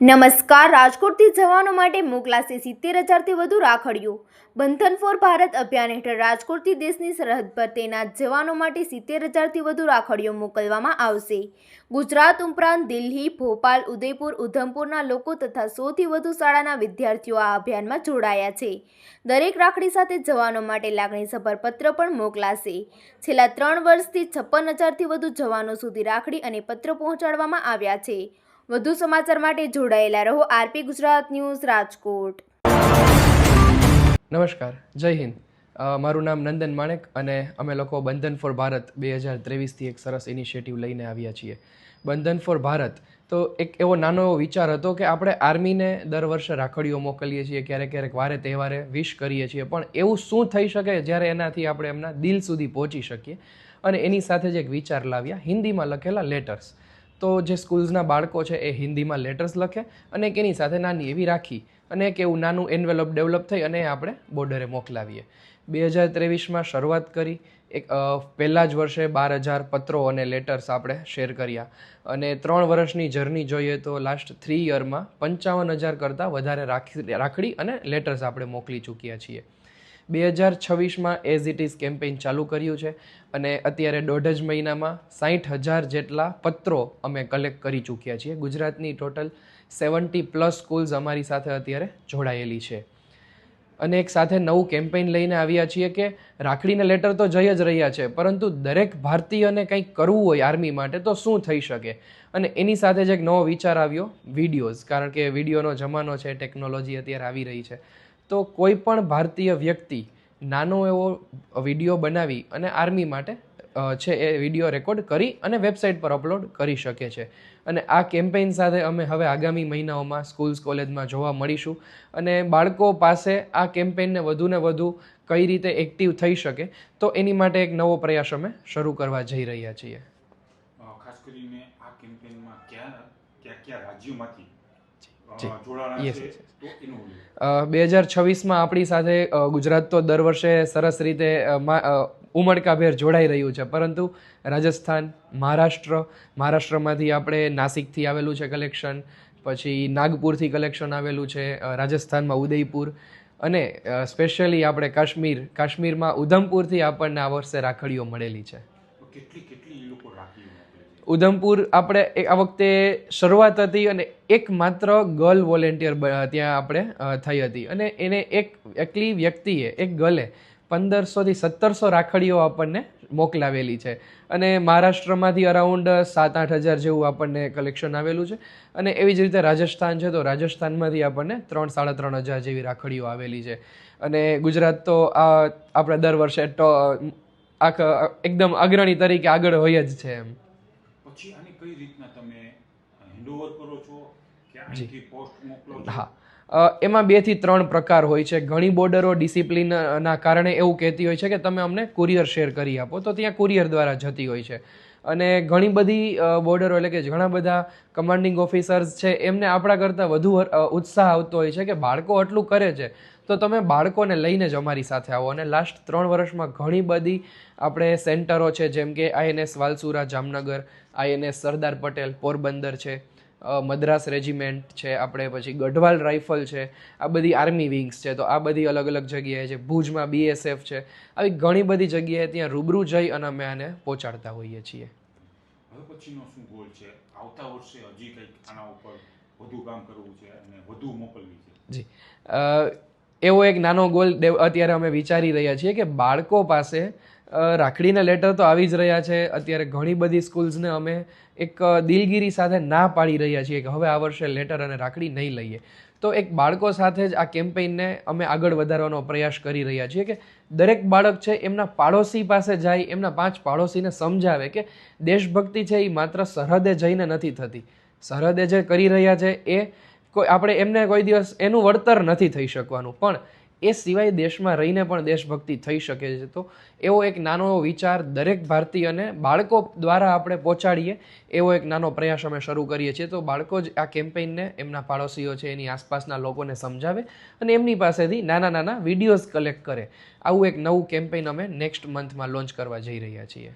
નમસ્કાર. રાજકોટથી જવાનો માટે મોકલાશે 70,000થી વધુ રાખડીઓ. બંધન ફોર ભારત અભિયાન હેઠળ રાજકોટથી દેશની સરહદ પર તૈનાત જવાનો માટે 70,000થી વધુ રાખડીઓ મોકલવામાં આવશે. ગુજરાત ઉપરાંત દિલ્હી, ભોપાલ, ઉદયપુર, ઉધમપુરના લોકો તથા 100થી વધુ શાળાના વિદ્યાર્થીઓ આ અભિયાનમાં જોડાયા છે. દરેક રાખડી સાથે જવાનો માટે લાગણીસભર પત્ર પણ મોકલાશે. છેલ્લા 3 વર્ષથી 56,000થી વધુ જવાનો સુધી રાખડી અને પત્ર પહોંચાડવામાં આવ્યા છે. વધુ સમાચાર માટે જોડાયેલા રહો આરપી ગુજરાત ન્યૂઝ રાજકોટ. નમસ્કાર, જય હિન્દ. મારું નામ નંદન માણેક અને અમે લોકો બંધન ફોર ભારત 2023થી એક સરસ ઇનિશિયેટિવ લઈને આવ્યા છીએ. બંધન ફોર ભારત તો એક એવો નાનો એવો વિચાર હતો કે આપણે આર્મીને દર વર્ષે રાખડીઓ મોકલીએ છીએ, ક્યારેક ક્યારેક વારે તહેવારે વિશ કરીએ છીએ, પણ એવું શું થઈ શકે જ્યારે એનાથી આપણે એમના દિલ સુધી પહોંચી શકીએ. અને એની સાથે જ એક વિચાર લાવ્યા, હિન્દીમાં લખેલા લેટર્સ. તો જે સ્કૂલ્સના બાળકો છે એ હિન્દીમાં લેટર્સ લખે અને એક એની સાથે નાની એવી રાખી અને એક એવું નાનું એન્વેલપ ડેવલપ થઈ અને આપણે બોર્ડરે મોકલાવીએ. 2023માં શરૂઆત કરી. એક પહેલાં જ વર્ષે 12,000 પત્રો અને લેટર્સ આપણે શેર કર્યા અને 3 વર્ષની જર્ની જોઈએ તો લાસ્ટ 3 યરમાં 55,000 કરતાં વધારે રાખડી અને લેટર્સ આપણે મોકલી ચૂક્યા છીએ. 2026માં એઝ ઇટ ઇઝ કેમ્પેઇન ચાલુ કર્યું છે અને અત્યારે 1.5 મહિનામાં 60,000 જેટલા પત્રો અમે કલેક્ટ કરી ચૂક્યા છીએ. ગુજરાતની ટોટલ 70+ સ્કૂલ્સ અમારી સાથે અત્યારે જોડાયેલી છે. અને એક સાથે નવું કેમ્પેઇન લઈને આવ્યા છીએ કે રાખડીને લેટર તો જઈ જ રહ્યા છે, પરંતુ દરેક ભારતીયને કંઈક કરવું હોય આર્મી માટે તો શું થઈ શકે. અને એની સાથે જ એક નવો વિચાર આવ્યો, વિડીયોઝ. કારણ કે વિડીયોનો જમાનો છે, ટેકનોલોજી અત્યારે આવી રહી છે. તો કોઈ પણ ભારતીય વ્યક્તિ નાનો એવો વિડીયો બનાવી અને આર્મી માટે છે એ વિડીયો રેકોર્ડ કરી અને વેબસાઇટ પર અપલોડ કરી શકે છે. અને આ કેમ્પેઇન સાથે અમે હવે આગામી મહિનાઓમાં સ્કૂલ્સ કોલેજમાં જોવા મળીશું અને બાળકો પાસે આ કેમ્પેઇનને વધુ ને વધુ કઈ રીતે એક્ટિવ થઈ શકે તો એની માટે એક નવો પ્રયાસ અમે શરૂ કરવા જઈ રહ્યા છીએ. ખાસ કરીને આ કેમ્પેઇનમાં કયા રાજ્યોમાંથી 2026માં આપણી સાથે ગુજરાત તો દર વર્ષે સરસ રીતે ઉમળકાભેર જોડાઈ રહ્યું છે, પરંતુ રાજસ્થાન, મહારાષ્ટ્રમાંથી આપણે નાસિકથી આવેલું છે કલેક્શન, પછી નાગપુરથી કલેક્શન આવેલું છે, રાજસ્થાનમાં ઉદયપુર અને સ્પેશિયલી આપણે કાશ્મીરમાં ઉધમપુરથી આપણને આ વર્ષે રાખડીઓ મળેલી છે. ઉધમપુર આપણે આ વખતે શરૂઆત હતી અને એકમાત્ર ગર્લ વોલેન્ટિયર ત્યાં આપણે થઈ હતી અને એને એકલી વ્યક્તિએ, એક ગર્લે 1,500થી 1,700 રાખડીઓ આપણને મોકલાવેલી છે. અને મહારાષ્ટ્રમાંથી અરાઉન્ડ 7-8 હજાર જેવું આપણને કલેક્શન આવેલું છે. અને એવી જ રીતે રાજસ્થાન છે તો રાજસ્થાનમાંથી આપણને 3-3.5 હજાર જેવી રાખડીઓ આવેલી છે. અને ગુજરાત તો આપણે દર વર્ષે એકદમ અગ્રણી તરીકે આગળ હોય જ છે એમ. પછી આની કઈ રીતના તમે હેન્ડઓવર કરો છો કે અહીંથી પોસ્ટ મોકલો છો? હા, એમાં 2 થી 3 પ્રકાર હોય છે. ઘણી બોર્ડરો ડિસિપ્લિનના કારણે એવું કહેતી હોય છે કે તમે અમને કુરિયર શેર કરી આપો, તો ત્યાં કુરિયર દ્વારા જતી હોય છે. અને ઘણી બધી બોર્ડરો એટલે કે ઘણા બધા કમાન્ડિંગ ઓફિસર્સ છે એમને આપણા કરતાં વધુ ઉત્સાહ આવતો હોય છે કે બાળકો આટલું કરે છે તો તમે બાળકોને લઈને જ અમારી સાથે આવો. અને લાસ્ટ 3 વર્ષમાં ઘણી બધી આપણે સેન્ટરો છે, જેમ કે INS વાલસુરા જામનગર, INS સરદાર પટેલ પોરબંદર છે, મદ્રાસ રેજિમેન્ટ છે, આપણે પછી ગઢવાલ રાઇફલ છે, આ બધી આર્મી વિંગ્સ છે. તો આ બધી અલગ અલગ જગ્યાએ છે. ભુજમાં BSF છે. આવી ઘણી બધી જગ્યાએ ત્યાં રૂબરૂ જઈ અને અમે આને પહોંચાડતા હોઈએ છીએ. હવે પછીનો શું ગોલ છે? આવતા વર્ષે હજી કંઈક આના ઉપર વધુ કામ કરવું છે અને વધુ મોકલવી છે? જી, એવો એક નાનો ગોલ અત્યારે અમે વિચારી રહ્યા છીએ કે બાળકો પાસે રાખડીના લેટર તો આવી જ રહ્યા છે. અત્યારે ઘણી બધી સ્કૂલ્સને અમે એક દિલગીરી સાથે ના પાડી રહ્યા છીએ કે હવે આ વર્ષે લેટર અને રાખડી નહીં લઈએ. તો એક બાળકો સાથે જ આ કેમ્પેઇનને અમે આગળ વધારવાનો પ્રયાસ કરી રહ્યા છીએ કે દરેક બાળક છે એમના પાડોશી પાસે જાય, એમના 5 પાડોશીને સમજાવે કે દેશભક્તિ છે એ માત્ર સરહદે જઈને નથી થતી. સરહદે જે કરી રહ્યા છે એ આપણે એમને કોઈ દિવસ એનું વળતર નથી થઈ શકવાનું, પણ એ સિવાય દેશમાં રહીને પણ દેશભક્તિ થઈ શકે છે. તો એવો એક નાનો વિચાર દરેક ભારતીયને બાળકો દ્વારા આપણે પહોંચાડીએ એવો એક નાનો પ્રયાસ અમે શરૂ કરીએ છીએ. તો બાળકો જ આ કેમ્પેઇનને એમના પાડોશીઓ છે, એની આસપાસના લોકોને સમજાવે અને એમની પાસેથી નાના નાના વિડીયોઝ કલેક્ટ કરે. આવું એક નવું કેમ્પેઇન અમે નેક્સ્ટ મંથમાં લોન્ચ કરવા જઈ રહ્યા છીએ.